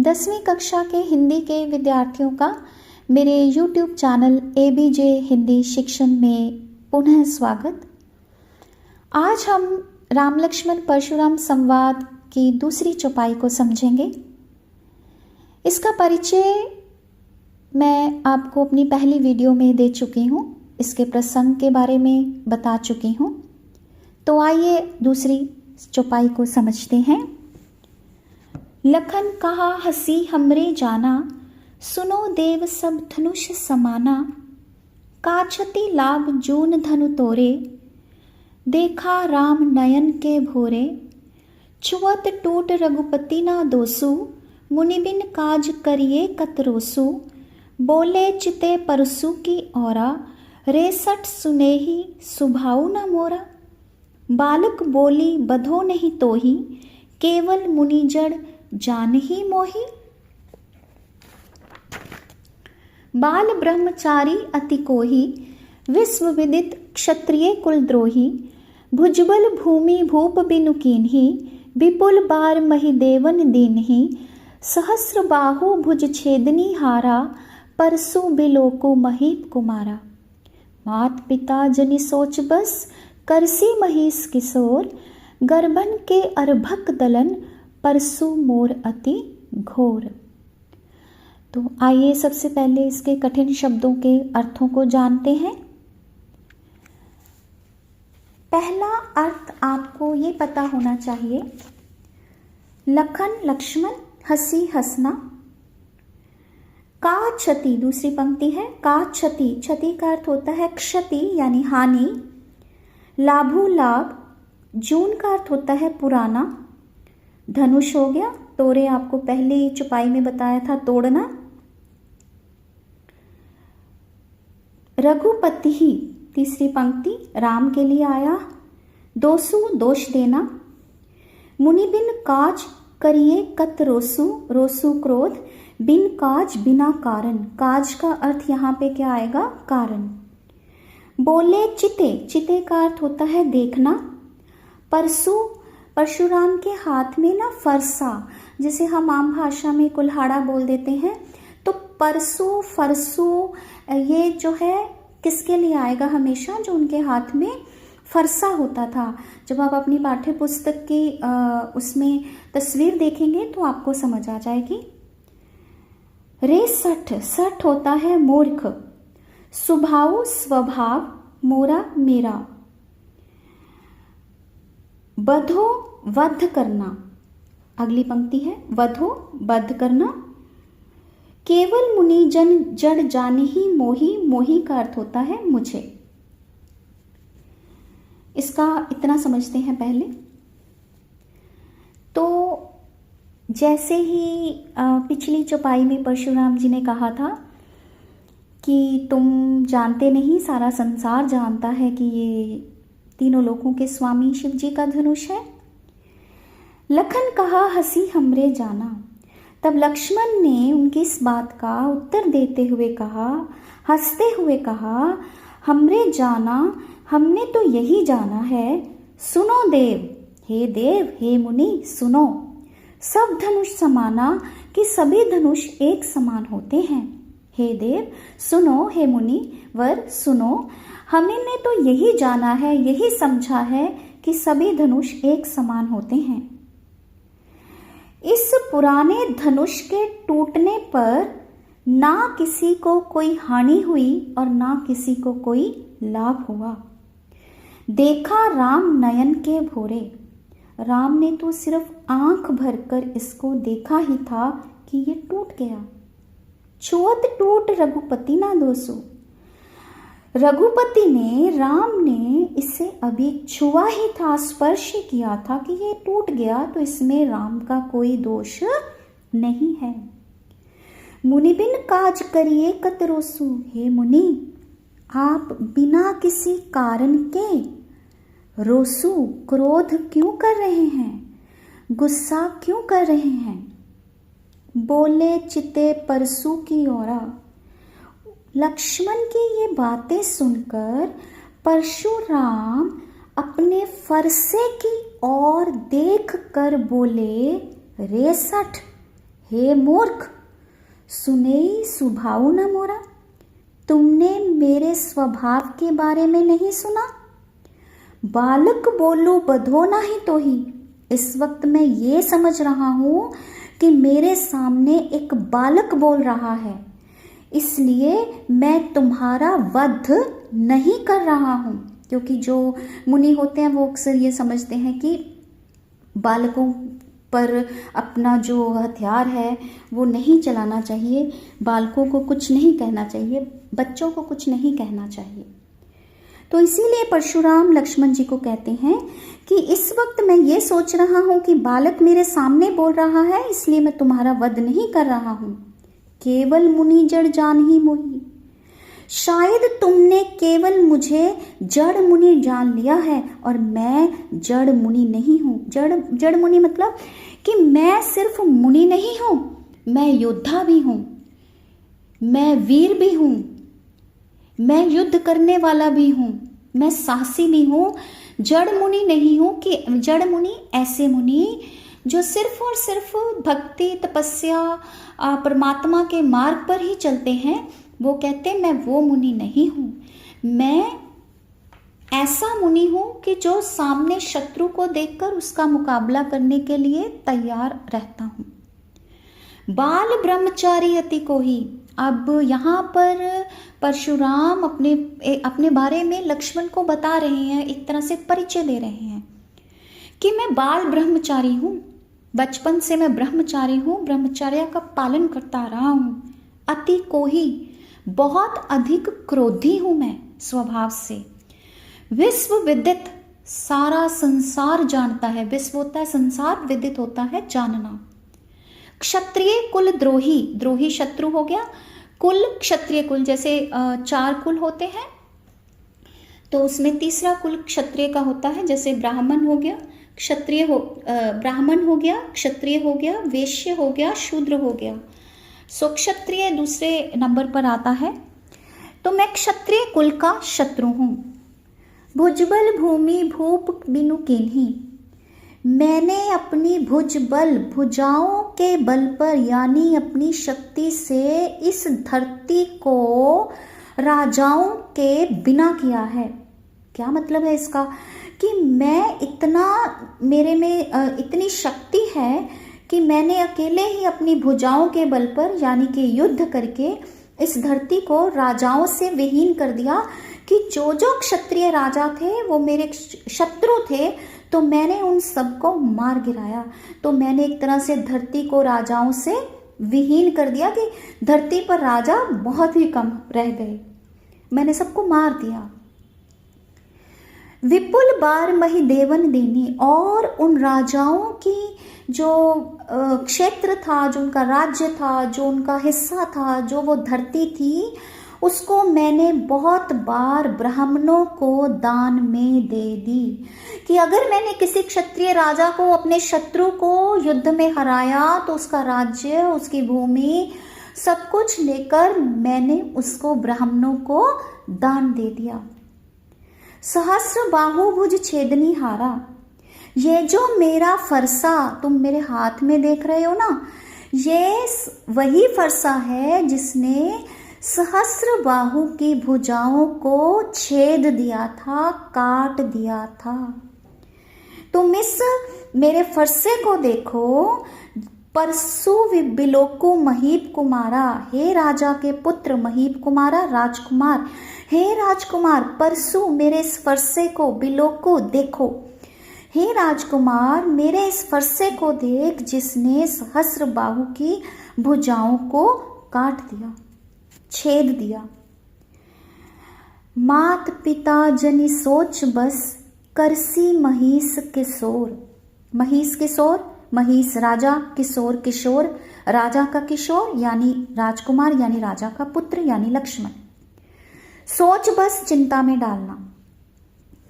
10वीं कक्षा के हिंदी के विद्यार्थियों का मेरे YouTube चैनल ABJ हिंदी शिक्षण में पुनः स्वागत। आज हम राम लक्ष्मण परशुराम संवाद की दूसरी चौपाई को समझेंगे। इसका परिचय मैं आपको अपनी पहली वीडियो में दे चुकी हूँ, इसके प्रसंग के बारे में बता चुकी हूँ। तो आइए दूसरी चौपाई को समझते हैं। लखन कहा हसी हमरे जाना, सुनो देव सब धनुष समाना। काछति लाभ जून धनु तोरे, देखा राम नयन के भोरे। छुअत टूट रघुपति ना दोसु, मुनि बिन काज करिए कतरोसु। बोले चिते परसु की औरा, रेसठ सुनेही सुभाऊ न मोरा। बालक बोली बधो नहीं तोही, केवल मुनि जड़ जान ही मोही। बाल ब्रह्मचारी अति कोही, विश्व विदित क्षत्रिय कुलद्रोही। भुजबल भूमि भूप बिनु कीन्ही, विपुल बार मही देवन दीन्ही। सहस्र बाहु भुज छेदनी हारा, परसु बिलोकु महीप कुमारा। मात पिता जनि सोच बस, करसी महिष किशोर। गर्भन के अर्भक दलन, परसु मोर अति घोर। तो आइए सबसे पहले इसके कठिन शब्दों के अर्थों को जानते हैं। पहला अर्थ आपको ये पता होना चाहिए, लखन लक्ष्मण, हसी हंसना। का क्षति, दूसरी पंक्ति है का क्षति, क्षति का अर्थ होता है क्षति यानी हानि। लाभु लाभ, जून का अर्थ होता है पुराना। धनुष हो गया, तोरे आपको पहले चौपाई में बताया था तोड़ना। रघुपति ही, तीसरी पंक्ति राम के लिए आया। दोसु दोष देना। मुनि बिन काज करिए कत रोसु, रोसु क्रोध। बिन काज बिना कारण, काज का अर्थ यहाँ पे क्या आएगा, कारण। बोले चिते, चिते का अर्थ होता है देखना। परसु, परशुराम के हाथ में ना फरसा, जिसे हम आम भाषा में कुल्हाड़ा बोल देते हैं। तो परसु फरसु ये जो है किसके लिए आएगा हमेशा, जो उनके हाथ में फरसा होता था। जब आप अपनी पाठ्य पुस्तक की उसमें तस्वीर देखेंगे तो आपको समझ आ जाएगी। रे सठ, सठ होता है मूर्ख। सुभाव स्वभाव, मोरा मेरा। बधो वध करना, अगली पंक्ति है वधो वध करना। केवल मुनि जन जड़ जान ही मोही, मोही का अर्थ होता है मुझे। इसका इतना समझते हैं पहले। तो जैसे ही पिछली चौपाई में परशुराम जी ने कहा था कि तुम जानते नहीं, सारा संसार जानता है कि ये तीनों लोकों के स्वामी शिव जी का धनुष है। लखन कहा हसी हमरे जाना, तब लक्ष्मण ने उनकी इस बात का उत्तर देते हुए कहा, हंसते हुए कहा, हमरे जाना, हमने तो यही जाना है। सुनो देव, हे देव, हे मुनि सुनो। सब धनुष समाना, कि सभी धनुष एक समान होते हैं। हे देव सुनो, हे मुनि वर सुनो। हमने तो यही जाना है, यही समझा है कि सभी धनुष एक समान होते हैं। इस पुराने धनुष के टूटने पर ना किसी को कोई हानि हुई और ना किसी को कोई लाभ हुआ। देखा राम नयन के भोरे, राम ने तो सिर्फ आंख भरकर इसको देखा ही था कि ये टूट गया। छुअत टूट रघुपति ना दोसु, रघुपति ने, राम ने इसे अभी छुआ ही था, स्पर्श ही किया था कि ये टूट गया, तो इसमें राम का कोई दोष नहीं है। मुनि बिन काज करिए कतरोसु, हे मुनि आप बिना किसी कारण के रोसु, क्रोध क्यों कर रहे हैं, गुस्सा क्यों कर रहे हैं। बोले चिते परसु की ओरा, लक्ष्मण की ये बातें सुनकर परशुराम अपने फरसे की ओर देख कर बोले, रेसठ, हे मूर्ख, सुनेई सुभाऊ न मोरा, तुमने मेरे स्वभाव के बारे में नहीं सुना। बालक बोलू बधो नाही तो ही। इस वक्त मैं ये समझ रहा हूं कि मेरे सामने एक बालक बोल रहा है, इसलिए मैं तुम्हारा वध नहीं कर रहा हूं। क्योंकि जो मुनि होते हैं वो अक्सर ये समझते हैं कि बालकों पर अपना जो हथियार है वो नहीं चलाना चाहिए, बालकों को कुछ नहीं कहना चाहिए, बच्चों को कुछ नहीं कहना चाहिए। तो इसीलिए परशुराम लक्ष्मण जी को कहते हैं कि इस वक्त मैं ये सोच रहा हूं कि बालक मेरे सामने बोल रहा है, इसलिए मैं तुम्हारा वध नहीं कर रहा हूं। केवल मुनि जड़ जान ही मोही। शायद तुमने केवल मुझे जड़ मुनि जान लिया है और मैं जड़ मुनि नहीं हूं। जड़ मुनि मतलब कि मैं सिर्फ मुनि नहीं हूं, मैं योद्धा भी हूं, मैं वीर भी हूं, मैं युद्ध करने वाला भी हूं, मैं साहसी भी हूं। जड़ मुनि नहीं हूं कि जड़ मुनि ऐसे मुनि जो सिर्फ और सिर्फ भक्ति तपस्या परमात्मा के मार्ग पर ही चलते हैं, वो कहते मैं वो मुनि नहीं हूं। मैं ऐसा मुनि हूं कि जो सामने शत्रु को देखकर उसका मुकाबला करने के लिए तैयार रहता हूं। बाल ब्रह्मचारी अति को ही। अब यहाँ पर परशुराम अपने बारे में लक्ष्मण को बता रहे हैं, एक तरह से परिचय दे रहे हैं कि मैं बाल ब्रह्मचारी हूँ, बचपन से मैं ब्रह्मचारी हूँ, ब्रह्मचर्य का पालन करता रहा हूँ। अति को ही, बहुत अधिक क्रोधी हूँ मैं स्वभाव से। विश्व विदित, सारा संसार जानता है। विश्व होता है संसार, विदित होता है जानना। क्षत्रिय कुल द्रोही, द्रोही शत्रु हो गया, कुल क्षत्रिय कुल, जैसे 4 कुल होते हैं तो उसमें तीसरा कुल क्षत्रिय का होता है। जैसे ब्राह्मण हो गया, ब्राह्मण हो गया, क्षत्रिय हो गया, वैश्य हो गया, शूद्र हो गया। सो क्षत्रिय दूसरे नंबर पर आता है। तो मैं क्षत्रिय कुल का शत्रु हूं। भुजबल भूमि भूप बिनु कीन्ही। मैंने अपनी भुजाओं के बल पर यानी अपनी शक्ति से इस धरती को राजाओं के बिना किया है। क्या मतलब है इसका? कि मैं मेरे में इतनी शक्ति है कि मैंने अकेले ही अपनी भुजाओं के बल पर यानी कि युद्ध करके इस धरती को राजाओं से विहीन कर दिया। कि जो क्षत्रिय राजा थे वो मेरे शत्रु थे, तो मैंने उन सबको मार गिराया। तो मैंने एक तरह से धरती को राजाओं से विहीन कर दिया कि धरती पर राजा बहुत ही कम रह गए, मैंने सबको मार दिया। विपुल बार मही देवन देनी, और उन राजाओं की जो क्षेत्र था, जो उनका राज्य था, जो उनका हिस्सा था, जो वो धरती थी, उसको मैंने बहुत बार ब्राह्मणों को दान में दे दी। कि अगर मैंने किसी क्षत्रिय राजा को, अपने शत्रु को युद्ध में हराया, तो उसका राज्य, उसकी भूमि, सब कुछ लेकर मैंने उसको ब्राह्मणों को दान दे दिया। सहस्र बाहुभुज छेदनी हारा। ये जो मेरा फरसा तुम मेरे हाथ में देख रहे हो ना, ये वही फरसा है जिसने सहस्र बाहु की भुजाओं को छेद दिया था, काट दिया था। तुम इस मेरे फरसे को देखो। परसु बिलोकु महीप कुमारा। हे राजा के पुत्र महीप कुमारा, राजकुमार। हे राजकुमार, परसु मेरे इस फरसे को, बिलोकु देखो। हे राजकुमार, मेरे इस फरसे को देख जिसने सहस्र बाहु की भुजाओं को काट दिया, छेद दिया। मात पिता जनि सोच बस, करसी महिष किशोर। महिष किशोर, महिष राजा, किशोर किशोर, राजा का किशोर यानी राजकुमार यानी राजा का पुत्र यानी लक्ष्मण। सोच बस चिंता में डालना।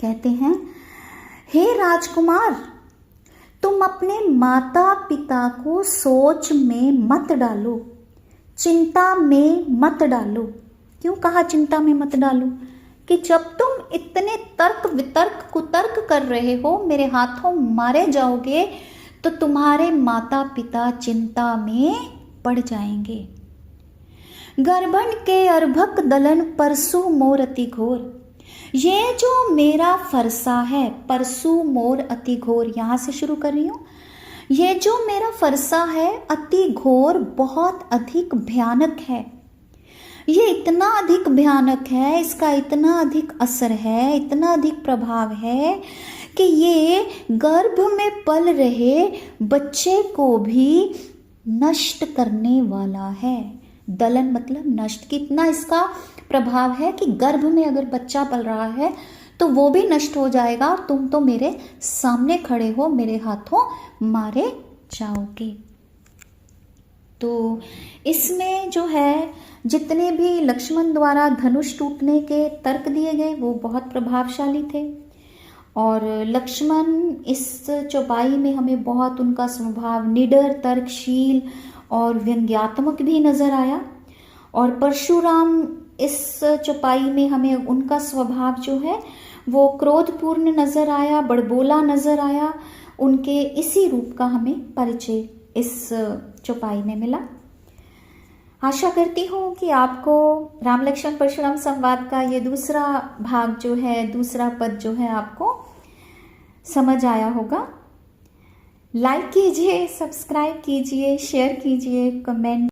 कहते हैं हे राजकुमार, तुम अपने माता पिता को सोच में मत डालो, चिंता में मत डालो। क्यों कहा चिंता में मत डालो? कि जब तुम इतने तर्क वितर्क कुतर्क कर रहे हो, मेरे हाथों मारे जाओगे, तो तुम्हारे माता पिता चिंता में पड़ जाएंगे। गर्भन के अर्भक दलन परसु मोर अति घोर। ये जो मेरा फरसा है, परसु मोर अति घोर, यहां से शुरू कर रही हूं। ये जो मेरा फरसा है अति घोर, बहुत अधिक भयानक है। ये इतना अधिक भयानक है, इसका इतना अधिक असर है, इतना अधिक प्रभाव है कि ये गर्भ में पल रहे बच्चे को भी नष्ट करने वाला है। दलन मतलब नष्ट। कितना इसका प्रभाव है कि गर्भ में अगर बच्चा पल रहा है तो वो भी नष्ट हो जाएगा और तुम तो मेरे सामने खड़े हो, मेरे हाथों मारे जाओगे। तो इसमें जो है जितने भी लक्ष्मण द्वारा धनुष टूटने के तर्क दिए गए वो बहुत प्रभावशाली थे। और लक्ष्मण इस चौपाई में हमें बहुत उनका स्वभाव निडर, तर्कशील और व्यंग्यात्मक भी नजर आया। और परशुराम इस चौपाई में हमें उनका स्वभाव जो है वो क्रोधपूर्ण नजर आया, बड़बोला नजर आया। उनके इसी रूप का हमें परिचय इस चौपाई में मिला। आशा करती हूँ कि आपको राम लक्ष्मण परशुराम संवाद का ये दूसरा भाग जो है, दूसरा पद जो है आपको समझ आया होगा। लाइक कीजिए, सब्सक्राइब कीजिए, शेयर कीजिए, कमेंट